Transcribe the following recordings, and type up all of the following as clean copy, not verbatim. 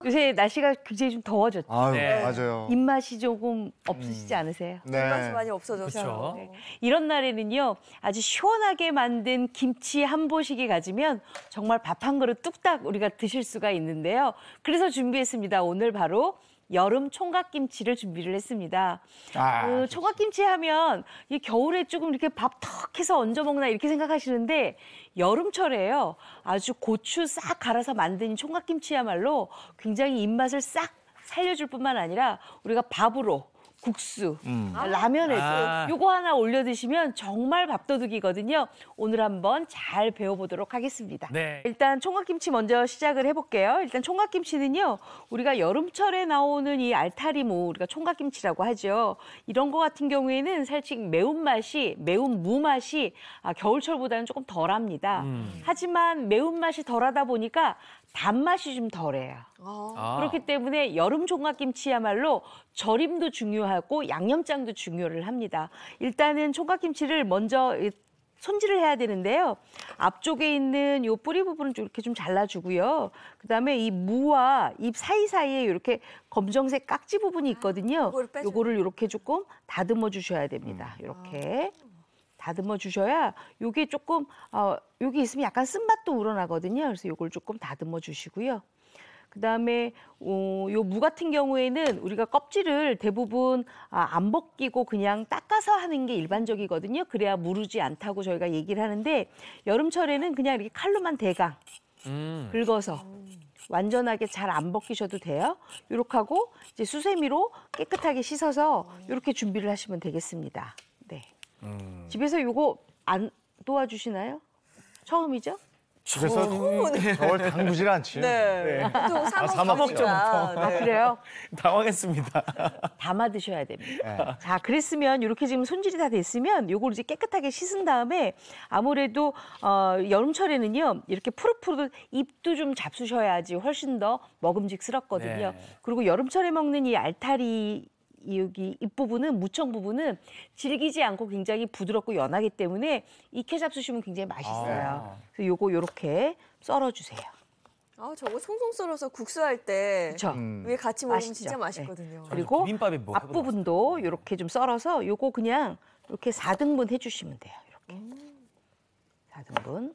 요새 날씨가 굉장히 좀 더워졌죠. 아유, 네. 맞아요. 입맛이 조금 없으시지 않으세요? 네. 많이 없어졌어요. 그렇죠. 이런 날에는요, 아주 시원하게 만든 김치 한 보식이 가지면 정말 밥 한 그릇 뚝딱 우리가 드실 수가 있는데요. 그래서 준비했습니다. 오늘 바로 여름 총각김치를 준비를 했습니다. 총각김치 하면 이 겨울에 조금 이렇게 밥 턱 해서 얹어 먹나 이렇게 생각하시는데 여름철에요. 아주 고추 싹 갈아서 만든 이 총각김치야말로 굉장히 입맛을 싹 살려줄 뿐만 아니라 우리가 밥으로 국수, 라면에도 요거 하나 올려 드시면 정말 밥도둑이거든요. 오늘 한번 잘 배워보도록 하겠습니다. 네. 일단 총각김치 먼저 시작을 해볼게요. 일단 총각김치는요, 우리가 여름철에 나오는 이 알타리무, 우리가 총각김치라고 하죠. 이런 거 같은 경우에는 살짝 매운 무 맛이 겨울철보다는 조금 덜합니다. 하지만 매운맛이 덜하다 보니까 단맛이 좀 덜해요. 그렇기 때문에 여름 총각김치야말로 절임도 중요하고 양념장도 중요를 합니다. 일단은 총각김치를 먼저 손질을 해야 되는데요. 앞쪽에 있는 요 뿌리 부분을 이렇게 좀 잘라주고요. 그다음에 이 무와 잎 사이사이에 이렇게 검정색 깍지 부분이 있거든요. 요거를 이렇게 조금 다듬어 주셔야 됩니다. 이렇게. 다듬어 주셔야 요게 조금 여기 있으면 약간 쓴맛도 우러나거든요. 그래서 요걸 조금 다듬어 주시고요. 그다음에 요 무 같은 경우에는 우리가 껍질을 대부분 안 벗기고 그냥 닦아서 하는 게 일반적이거든요. 그래야 무르지 않다고 저희가 얘기를 하는데 여름철에는 그냥 이렇게 칼로만 대강 긁어서 완전하게 잘 안 벗기셔도 돼요. 이렇게 하고 이제 수세미로 깨끗하게 씻어서 이렇게 준비를 하시면 되겠습니다. 네. 집에서 요거 안 도와주시나요? 처음이죠? 집에서 저걸 담그질 않지. 네. 보통 사 먹죠. 그래요? 당황했습니다. 담아 드셔야 됩니다. 네. 자, 그랬으면 이렇게 지금 손질이 다 됐으면 요걸 이제 깨끗하게 씻은 다음에 아무래도 여름철에는요 이렇게 푸릇푸릇 잎도 좀 잡수셔야지 훨씬 더 먹음직스럽거든요. 네. 그리고 여름철에 먹는 이 알타리 여기 잎부분은 무청 부분은 질기지 않고 굉장히 부드럽고 연하기 때문에 익혀 잡수시면 굉장히 맛있어요. 그래서 요거 요렇게 썰어주세요. 저거 송송 썰어서 국수할 때 그렇죠. 위에 같이 먹으면 맛있죠? 진짜 맛있거든요. 네. 그리고 비빔밥에 뭐 앞부분도 이렇게 좀 썰어서 요거 그냥 이렇게 4등분 해주시면 돼요. 이렇게 4등분.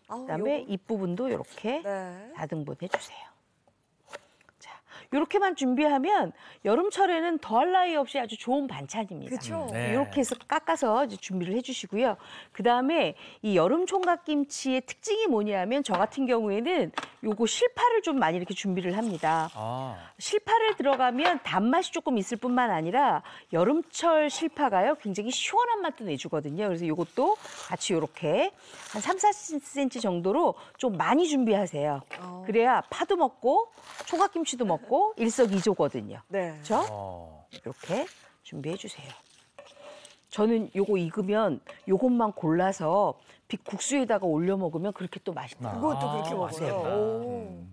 그다음에 잎부분도 이렇게 4등분 해주세요. 이렇게만 준비하면 여름철에는 더할 나위 없이 아주 좋은 반찬입니다. 그렇죠. 네. 이렇게 해서 깎아서 이제 준비를 해주시고요. 그다음에 이 여름 총각김치의 특징이 뭐냐면 저 같은 경우에는 요거 실파를 좀 많이 이렇게 준비를 합니다. 실파를 들어가면 단맛이 조금 있을 뿐만 아니라 여름철 실파가요 굉장히 시원한 맛도 내주거든요. 그래서 요것도 같이 이렇게 한 3, 4cm 정도로 좀 많이 준비하세요. 그래야 파도 먹고 총각김치도 먹고 일석이조거든요. 네. 그렇죠? 이렇게 준비해 주세요. 저는 요거 익으면 요것만 골라서 국수에다가 올려 먹으면 그렇게 또 맛있다. 그것도 그렇게 맛있어요. 먹어요.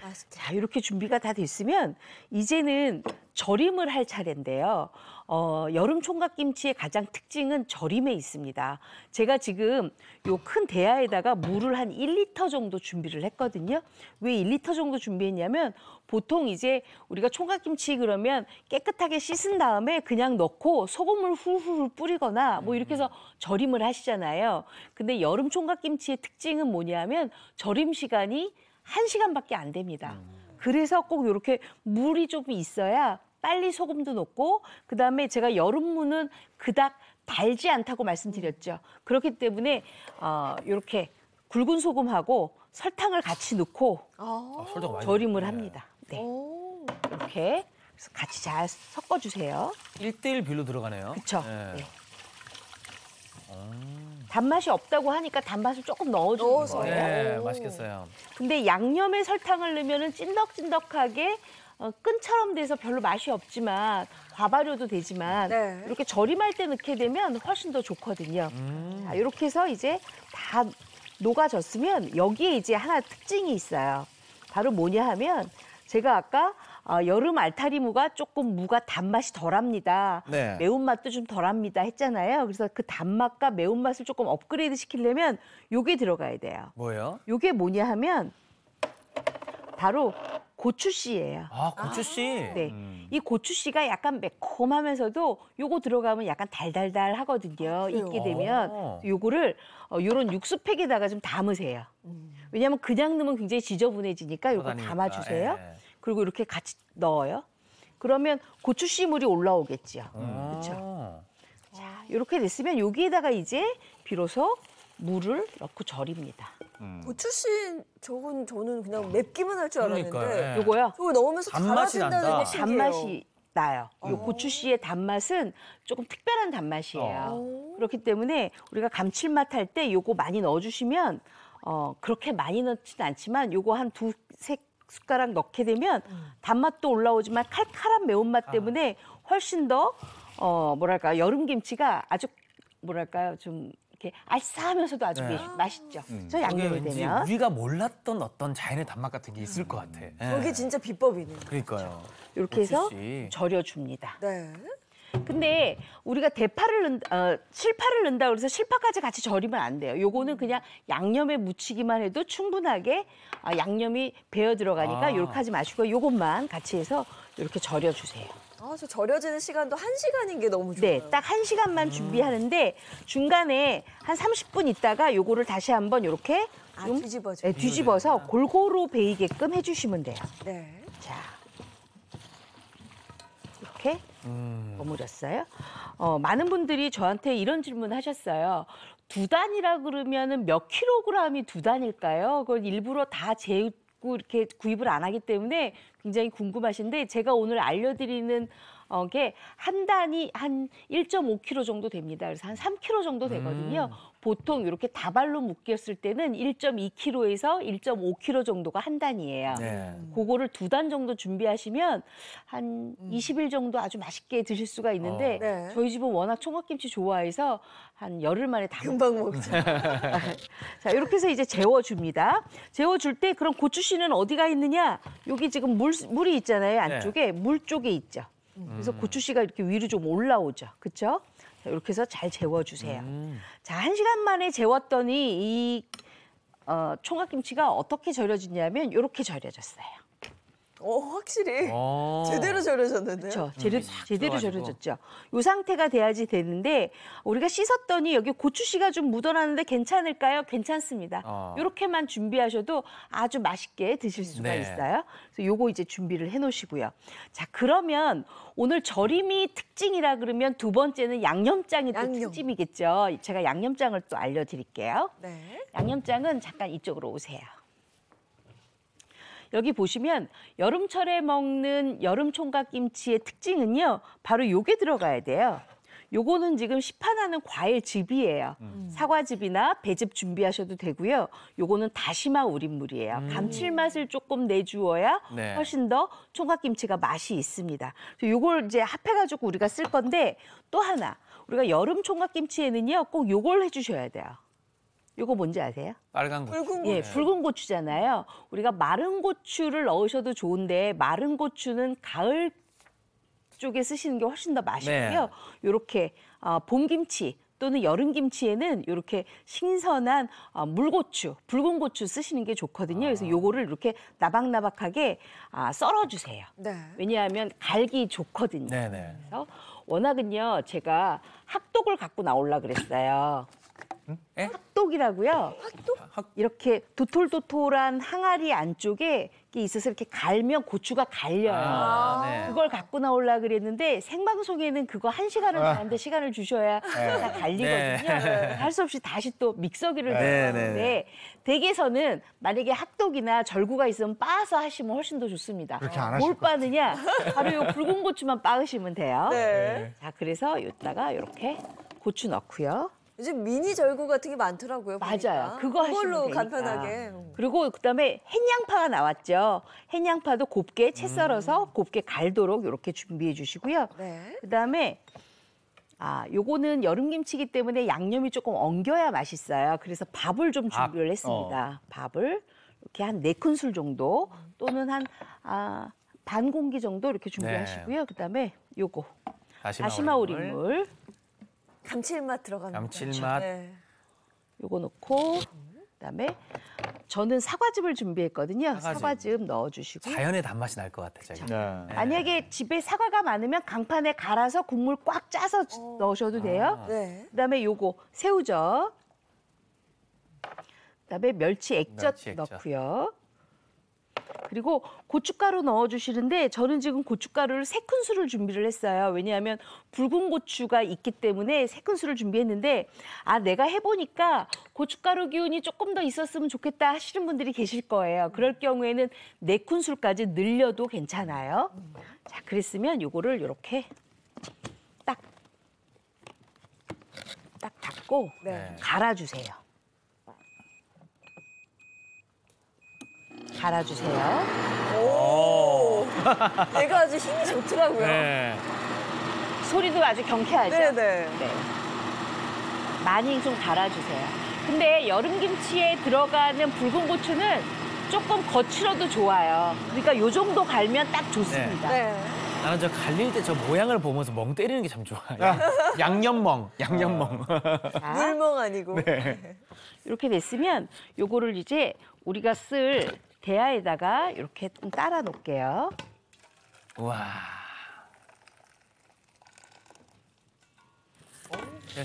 맛있겠다. 자, 이렇게 준비가 다 됐으면 이제는 절임을 할 차례인데요. 여름 총각김치의 가장 특징은 절임에 있습니다. 제가 지금 요 큰 대야에다가 물을 한 1리터 정도 준비를 했거든요. 왜 1리터 정도 준비했냐면 보통 이제 우리가 총각김치 그러면 깨끗하게 씻은 다음에 그냥 넣고 소금을 훌훌 뿌리거나 뭐 이렇게 해서 절임을 하시잖아요. 근데 여름 총각김치의 특징은 뭐냐면 절임 시간이 1시간밖에 안 됩니다. 그래서 꼭 이렇게 물이 좀 있어야 빨리 소금도 넣고 그다음에 제가 여름무는 그닥 달지 않다고 말씀드렸죠. 그렇기 때문에 이렇게 굵은 소금하고 설탕을 같이 넣고 절임을 합니다. 네. 이렇게 그래서 같이 잘 섞어주세요. 1대1 비율로 들어가네요. 그렇죠. 네. 네. 단맛이 없다고 하니까 단맛을 조금 넣어주는 거예요. 네, 맛있겠어요. 근데 양념에 설탕을 넣으면 찐덕찐덕하게 끈처럼 돼서 별로 맛이 없지만 과발효도 되지만 이렇게 절임할 때 넣게 되면 훨씬 더 좋거든요. 자, 이렇게 해서 이제 다 녹아졌으면 여기에 이제 하나 특징이 있어요. 바로 뭐냐 하면 제가 아까 여름 알타리무가 조금 무가 단맛이 덜합니다. 네. 매운맛도 좀 덜합니다 했잖아요. 그래서 그 단맛과 매운맛을 조금 업그레이드 시키려면 요게 들어가야 돼요. 뭐예요? 요게 뭐냐 하면 바로 고추씨예요. 아, 고추씨. 네, 이 고추씨가 약간 매콤하면서도 요거 들어가면 약간 달달달하거든요. 익게 되면 요거를 요런 육수팩에다가 좀 담으세요. 왜냐하면 그냥 넣으면 굉장히 지저분해지니까 요거 돌아다니니까. 담아주세요. 예. 그리고 이렇게 같이 넣어요. 그러면 고추씨 물이 올라오겠지요. 그렇죠. 자, 이렇게 됐으면 여기에다가 이제 비로소 물을 넣고 절입니다. 고추씨 저건 저는 그냥 맵기만 할 줄 알았는데 그러니까요. 예. 요거요. 저거 넣으면서 단맛이 달아진다는 난다. 게 신기해요. 단맛이 나요. 요 고추씨의 단맛은 조금 특별한 단맛이에요. 그렇기 때문에 우리가 감칠맛 할 때 요거 많이 넣어주시면 그렇게 많이 넣지는 않지만 요거 한 두세 숟가락 넣게 되면 단맛도 올라오지만 칼칼한 매운맛 때문에 훨씬 더 뭐랄까 여름 김치가 아주 뭐랄까요 좀 이렇게 알싸하면서도 아주 네. 맛있죠. 저 그게 양념이 왠지 되면 우리가 몰랐던 어떤 자연의 단맛 같은 게 있을 것 같아. 예. 저게 진짜 비법이네요. 그러니까요. 이렇게 해서 고추씨. 절여줍니다. 네. 근데 우리가 실파를 넣는다 그래서 실파까지 같이 절이면 안 돼요. 요거는 그냥 양념에 묻히기만 해도 충분하게 양념이 배어 들어가니까 이렇게 하지 마시고 요것만 같이 해서 이렇게 절여주세요. 저 절여지는 시간도 1시간인 게 너무 좋아요. 네, 딱 1시간만 준비하는데 중간에 한 30분 있다가 요거를 다시 한번 이렇게 좀 뒤집어줘. 네, 뒤집어서 골고루 베이게끔 해주시면 돼요. 네. 자, 이렇게 버무렸어요. 많은 분들이 저한테 이런 질문 하셨어요. 2단이라 그러면은 몇 킬로그램이 2단일까요? 그걸 일부러 다 재고 이렇게 구입을 안 하기 때문에 굉장히 궁금하신데 제가 오늘 알려드리는 게 한 단이 한 1.5kg 정도 됩니다. 그래서 한 3kg 정도 되거든요. 보통 이렇게 다발로 묶였을 때는 1.2kg에서 1.5kg 정도가 한 단이에요. 네. 그거를 2단 정도 준비하시면 한 20일 정도 아주 맛있게 드실 수가 있는데 네. 저희 집은 워낙 총각김치 좋아해서 한 열흘 만에 다 금방 먹죠. 자, 이렇게 해서 이제 재워줍니다. 재워줄 때 그럼 고추씨는 어디가 있느냐? 여기 지금 물이 있잖아요. 안쪽에 물 쪽에 있죠. 그래서 고추씨가 이렇게 위로 좀 올라오죠. 그렇죠? 이렇게 해서 잘 재워주세요. 자, 1시간 만에 재웠더니 이 총각김치가 어떻게 절여지냐면 이렇게 절여졌어요. 확실히 어. 제대로 절여졌는데요. 그렇죠. 제대로 들어가지고. 절여졌죠. 이 상태가 돼야지 되는데 우리가 씻었더니 여기 고추씨가 좀 묻어나는데 괜찮을까요? 괜찮습니다. 이렇게만 준비하셔도 아주 맛있게 드실 수가 네. 있어요. 그래서 요거 이제 준비를 해놓으시고요. 자, 그러면 오늘 절임이 특징이라 그러면 두 번째는 양념장이 또 양념. 특징이겠죠. 제가 양념장을 또 알려드릴게요. 네. 양념장은 잠깐 이쪽으로 오세요. 여기 보시면 여름철에 먹는 여름 총각김치의 특징은요. 바로 요게 들어가야 돼요. 요거는 지금 시판하는 과일즙이에요. 사과즙이나 배즙 준비하셔도 되고요. 요거는 다시마 우린물이에요. 감칠맛을 조금 내주어야 네. 훨씬 더 총각김치가 맛이 있습니다. 그래서 요걸 이제 합해가지고 우리가 쓸 건데 또 하나 우리가 여름 총각김치에는요 꼭 요걸 해주셔야 돼요. 요거 뭔지 아세요? 빨간 고추. 붉은 예, 고추. 붉은 고추잖아요. 우리가 마른 고추를 넣으셔도 좋은데 마른 고추는 가을 쪽에 쓰시는 게 훨씬 더 맛있고요. 이렇게 봄김치 또는 여름김치에는 이렇게 신선한 물고추, 붉은 고추 쓰시는 게 좋거든요. 그래서 요거를 이렇게 나박나박하게 썰어주세요. 네. 왜냐하면 갈기 좋거든요. 네네. 그래서 워낙은요 제가 핫도그를 갖고 나오려고 그랬어요. 예? 핫도그라고요. 이렇게 도톨도톨한 항아리 안쪽에 이게 있어서 이렇게 갈면 고추가 갈려요. 네. 그걸 갖고 나오려고 그랬는데 생방송에는 그거 1시간을 저한테 시간을 주셔야 다 갈리거든요. 네. 할 수 없이 다시 또 믹서기를 네, 들어가는데 네. 댁에서는 만약에 핫도그나 절구가 있으면 빻아서 하시면 훨씬 더 좋습니다. 그렇게 안 하실 뭘 빠느냐? 바로 요 붉은 고추만 빻으시면 돼요. 네. 자, 그래서 이따가 이렇게 고추 넣고요. 요즘 미니 절구 같은 게 많더라고요. 맞아요. 보니까. 그거 하시면 그걸로 되니까. 간편하게. 그리고 그다음에 햇양파가 나왔죠. 햇양파도 곱게 채 썰어서 곱게 갈도록 이렇게 준비해 주시고요. 네. 그다음에 요거는 여름김치이기 때문에 양념이 조금 엉겨야 맛있어요. 그래서 밥을 좀 준비를 했습니다. 밥을 이렇게 한 4큰술 정도 또는 한 반 공기 정도 이렇게 준비하시고요. 그다음에 요거 다시마 우린물 감칠맛 들어갑니다. 감칠맛. 네. 요거 넣고 그다음에 저는 사과즙을 준비했거든요. 사과즙. 사과즙 넣어주시고. 자연의 단맛이 날 것 같아, 저기. 네. 만약에 집에 사과가 많으면 강판에 갈아서 국물 꽉 짜서 넣으셔도 돼요. 네. 그다음에 요거 새우젓. 그다음에 멸치 액젓 멸치 액젓. 넣고요. 그리고 고춧가루 넣어주시는데 저는 지금 고춧가루를 3큰술을 준비를 했어요. 왜냐하면 붉은 고추가 있기 때문에 3큰술을 준비했는데 내가 해보니까 고춧가루 기운이 조금 더 있었으면 좋겠다 하시는 분들이 계실 거예요. 그럴 경우에는 4큰술까지 늘려도 괜찮아요. 자, 그랬으면 요거를 이렇게 딱 닫고 네. 갈아주세요. 갈아주세요. 오. 얘가 아주 힘이 좋더라고요. 네. 소리도 아주 경쾌하죠? 네네. 네. 많이 좀 갈아주세요. 근데 여름김치에 들어가는 붉은 고추는 조금 거칠어도 좋아요. 그러니까 요 정도 갈면 딱 좋습니다. 네. 나는 저 갈릴 때 저 모양을 보면서 멍 때리는 게 참 좋아요. 양념멍. 자, 물멍 아니고. 이렇게 됐으면 요거를 이제 우리가 쓸 대야에다가 이렇게 좀 따라 놓을게요. 우와.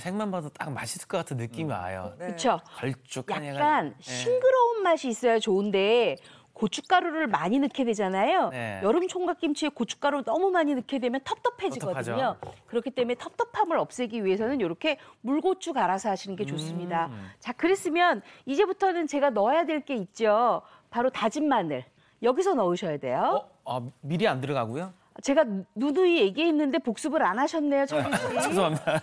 생만 봐도 딱 맛있을 것 같은 느낌이 와요. 네. 그렇죠? 걸쭉한 약간 네. 싱그러운 맛이 있어야 좋은데 고춧가루를 많이 넣게 되잖아요. 네. 여름 총각김치에 고춧가루 너무 많이 넣게 되면 텁텁해지거든요. 텁텁하죠. 그렇기 때문에 텁텁함을 없애기 위해서는 이렇게 물고추 갈아서 하시는 게 좋습니다. 자, 그랬으면 이제부터는 제가 넣어야 될 게 있죠. 바로 다진 마늘. 여기서 넣으셔야 돼요. 미리 안 들어가고요? 제가 누누이 얘기했는데 복습을 안 하셨네요, 정민 씨. 죄송합니다.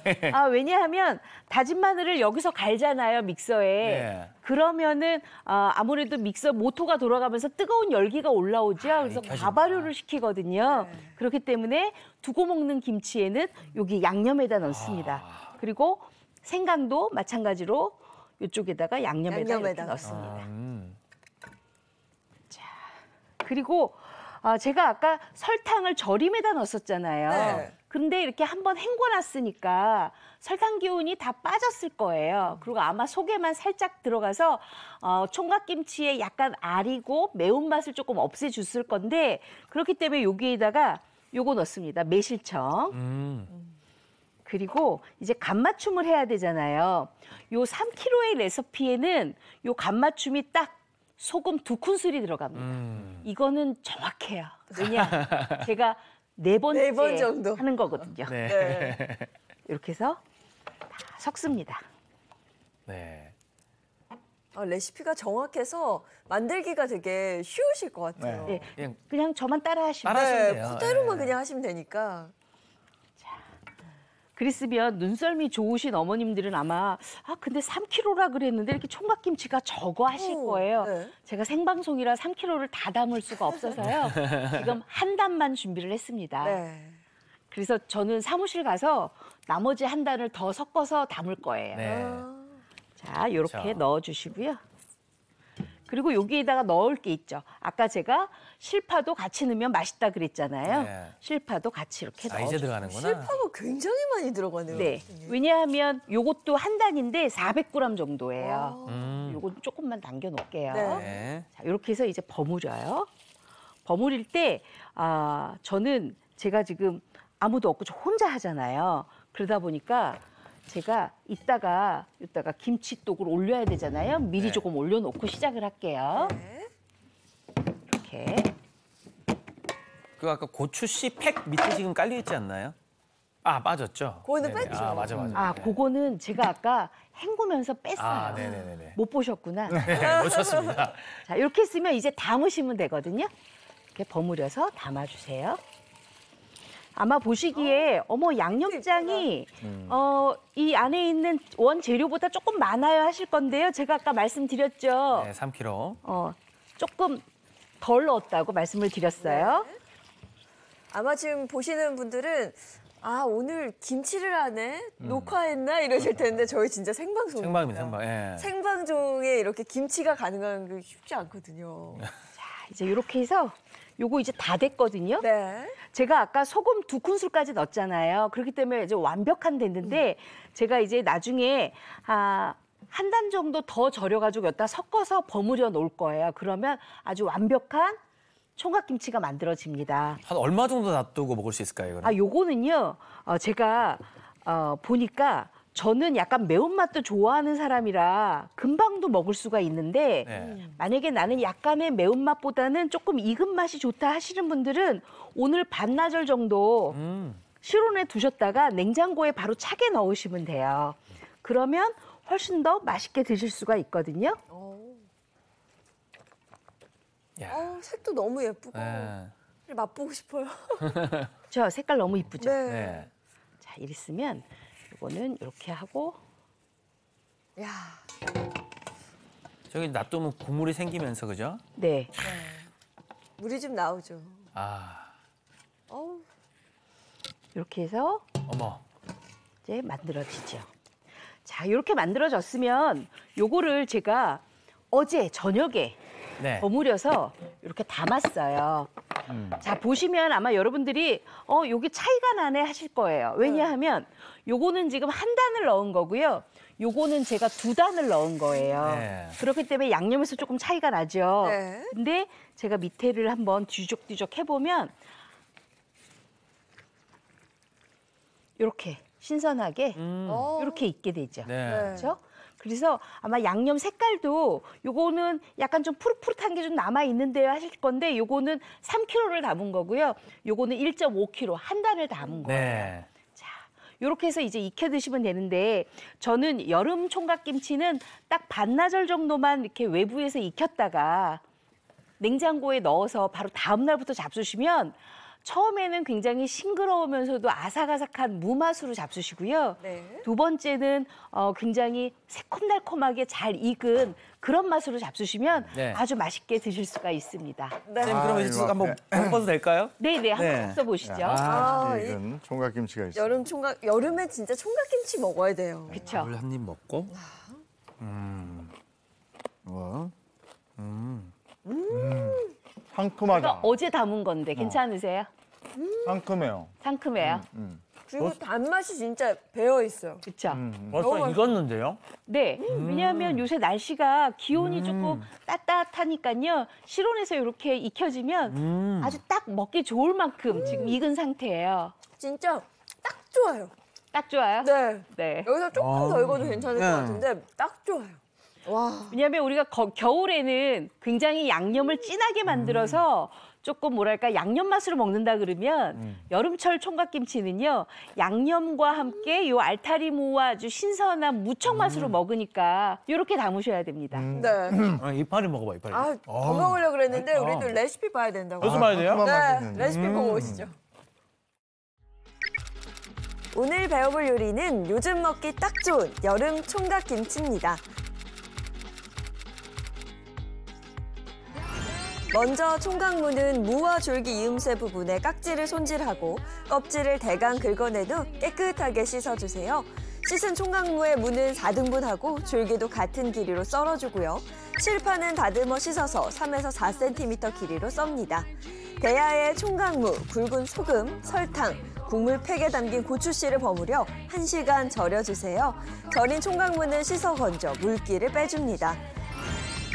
왜냐하면 다진 마늘을 여기서 갈잖아요, 믹서에. 네. 그러면은 아무래도 믹서 모터가 돌아가면서 뜨거운 열기가 올라오죠. 그래서 익혀지는구나. 과발효를 시키거든요. 그렇기 때문에 두고 먹는 김치에는 여기 양념에다 넣습니다. 그리고 생강도 마찬가지로 이쪽에다가 양념에다 이렇게 양념에다가. 넣습니다. 그리고 제가 아까 설탕을 절임에다 넣었었잖아요. 네. 근데 이렇게 한번 헹궈놨으니까 설탕 기운이 다 빠졌을 거예요. 그리고 아마 속에만 살짝 들어가서 총각김치에 약간 아리고 매운맛을 조금 없애줬을 건데 그렇기 때문에 여기에다가 요거 넣습니다. 매실청. 그리고 이제 간맞춤을 해야 되잖아요. 요 3kg의 레시피에는 요 간맞춤이 딱 소금 2큰술이 들어갑니다. 이거는 정확해요. 왜냐? 제가 4번째 4번 정도. 하는 거거든요. 네. 네. 이렇게 해서 다 섞습니다. 네. 레시피가 정확해서 만들기가 되게 쉬우실 것 같아요. 네. 그냥 그냥 저만 따라 하시면 따라하시면 네, 돼요. 그대로만 네. 그냥 하시면 되니까. 그랬으면 눈썰미 좋으신 어머님들은 아마 근데 3kg라 그랬는데 이렇게 총각김치가 적어 하실 오, 거예요. 네. 제가 생방송이라 3kg를 다 담을 수가 없어서요. 지금 한 단만 준비를 했습니다. 네. 그래서 저는 사무실 가서 나머지 한 단을 더 섞어서 담을 거예요. 네. 자, 이렇게 그렇죠. 넣어주시고요. 그리고 여기에다가 넣을 게 있죠. 아까 제가 실파도 같이 넣으면 맛있다 그랬잖아요. 네. 실파도 같이 이렇게 이제 넣어주세요. 들어가는구나. 실파가 굉장히 많이 들어가네요. 네. 왜냐하면 요것도 한 단인데 400g 정도예요. 요거 조금만 남겨 놓을게요. 네. 네. 자, 이렇게 해서 이제 버무려요. 버무릴 때 저는 제가 지금 아무도 없고 저 혼자 하잖아요. 그러다 보니까 제가 이따가 김치독을 올려야 되잖아요. 미리 네. 조금 올려놓고 시작을 할게요. 네. 이렇게. 그 아까 고추 씨 팩 밑에 지금 깔려 있지 않나요? 빠졌죠. 그거는 네네. 뺐죠. 맞아. 네. 그거는 제가 아까 헹구면서 뺐어요. 네네네. 못 보셨구나. 네, 놓쳤습니다. 자, 이렇게 했으면 이제 담으시면 되거든요. 이렇게 버무려서 담아주세요. 아마 보시기에 양념장이 이 안에 있는 원 재료보다 조금 많아요 하실 건데요. 제가 아까 말씀드렸죠. 네, 3kg. 조금 덜 넣었다고 말씀을 드렸어요. 네. 아마 지금 보시는 분들은 오늘 김치를 하네? 녹화했나? 이러실 텐데 저희 진짜 생방송입니다. 생방입니다, 생방. 예. 생방송에 이렇게 김치가 가능한 게 쉽지 않거든요. 자, 이제 이렇게 해서 요거 이제 다 됐거든요. 네. 제가 아까 소금 2큰술까지 넣었잖아요. 그렇기 때문에 이제 완벽한 됐는데 제가 이제 나중에 한 단 정도 더 절여가지고 여기다 섞어서 버무려 놓을 거예요. 그러면 아주 완벽한 총각김치가 만들어집니다. 한 얼마 정도 놔두고 먹을 수 있을까요, 이거는? 아, 요거는요, 제가 보니까 저는 약간 매운맛도 좋아하는 사람이라 금방도 먹을 수가 있는데 네. 만약에 나는 약간의 매운맛보다는 조금 익은 맛이 좋다 하시는 분들은 오늘 반나절 정도 실온에 두셨다가 냉장고에 바로 차게 넣으시면 돼요. 그러면 훨씬 더 맛있게 드실 수가 있거든요. 야. 색도 너무 예쁘고 네. 맛보고 싶어요. 저 색깔 너무 이쁘죠? 네. 네. 자, 이랬으면 이거는 이렇게 하고 야, 저기 놔두면 국물이 생기면서 그죠? 네. 물이 좀 나오죠. 아, 어우, 이렇게 해서 어머. 이제 만들어지죠. 자, 이렇게 만들어졌으면 요거를 제가 어제 저녁에 네. 버무려서 이렇게 담았어요. 자, 보시면 아마 여러분들이 여기 차이가 나네 하실 거예요. 왜냐하면 요거는 지금 한 단을 넣은 거고요. 요거는 제가 2단을 넣은 거예요. 네. 그렇기 때문에 양념에서 조금 차이가 나죠. 네. 근데 제가 밑에를 한번 뒤적뒤적 해보면 이렇게 신선하게 어, 이렇게 익게 되죠. 네. 그렇죠? 그래서 아마 양념 색깔도 요거는 약간 좀 푸릇푸릇한 게 좀 남아 있는데요 하실 건데 요거는 3kg를 담은 거고요. 요거는 1.5kg 한 단을 담은 거예요. 네. 자, 요렇게 해서 이제 익혀 드시면 되는데 저는 여름 총각김치는 딱 반나절 정도만 이렇게 외부에서 익혔다가 냉장고에 넣어서 바로 다음 날부터 잡수시면 처음에는 굉장히 싱그러우면서도 아삭아삭한 무맛으로 잡수시고요. 네. 두 번째는 굉장히 새콤달콤하게 잘 익은 그런 맛으로 잡수시면 네. 아주 맛있게 드실 수가 있습니다. 네. 선생님 그럼 이제 이거 한번 먹어도 될까요? 네네, 한번 네. 써보시죠. 아, 익은 총각김치가 있어요. 여름에 진짜 총각김치 먹어야 돼요. 그렇죠. 물 한 입 먹고. 와. 제가 상큼하다. 어제 담은 건데 괜찮으세요? 상큼해요. 상큼해요. 그리고 단맛이 진짜 배어 있어요. 그렇죠. 벌써 익었는데요? 네, 왜냐하면 요새 날씨가 기온이 조금 따뜻하니까요. 실온에서 이렇게 익혀지면 아주 딱 먹기 좋을 만큼 지금 익은 상태예요. 진짜 딱 좋아요. 딱 좋아요? 네. 네. 여기서 조금 더 익어도 괜찮을 것 네. 같은데 딱 좋아요. 와. 왜냐하면 우리가 겨울에는 굉장히 양념을 진하게 만들어서 조금 뭐랄까 양념 맛으로 먹는다 그러면 여름철 총각김치는요 양념과 함께 요 알타리무와 아주 신선한 무청 맛으로 먹으니까 이렇게 담으셔야 됩니다. 네. 이파리 먹어봐, 이파리. 아, 더 먹으려고 그랬는데 우리도 레시피 봐야 된다고. 벌써 봐야 돼요? 상큼한 네, 맛있는데. 레시피 보고 오시죠. 오늘 배워볼 요리는 요즘 먹기 딱 좋은 여름 총각김치입니다. 먼저 총각무는 무와 줄기 이음새 부분에 깍지를 손질하고 껍질을 대강 긁어내도 깨끗하게 씻어주세요. 씻은 총각무의 무는 4등분하고 줄기도 같은 길이로 썰어주고요. 실파는 다듬어 씻어서 3에서 4cm 길이로 썹니다. 대야에 총각무, 굵은 소금, 설탕, 국물 팩에 담긴 고추씨를 버무려 1시간 절여주세요. 절인 총각무는 씻어 건져 물기를 빼줍니다.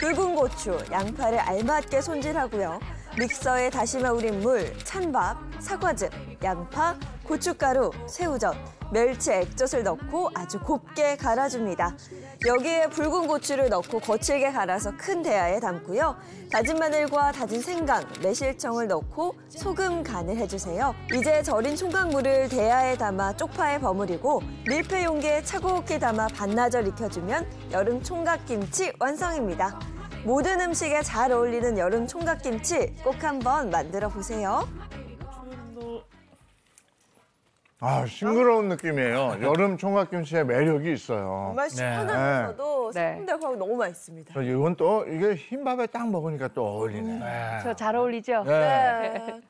굵은 고추, 양파를 알맞게 손질하고요. 믹서에 다시마 우린 물, 찬밥, 사과즙, 양파, 고춧가루, 새우젓, 멸치 액젓을 넣고 아주 곱게 갈아줍니다. 여기에 붉은 고추를 넣고 거칠게 갈아서 큰 대야에 담고요. 다진 마늘과 다진 생강, 매실청을 넣고 소금 간을 해주세요. 이제 절인 총각무를 대야에 담아 쪽파에 버무리고 밀폐 용기에 차곡히 담아 반나절 익혀주면 여름 총각김치 완성입니다. 모든 음식에 잘 어울리는 여름 총각김치 꼭 한번 만들어 보세요. 아, 싱그러운 느낌이에요. 여름 총각김치의 매력이 있어요. 정말 시원하면서도 네. 새콤달콤하고 너무 맛있습니다. 이건 또 이게 흰밥에 딱 먹으니까 또 어울리네. 저 잘 어울리죠? 네. 네.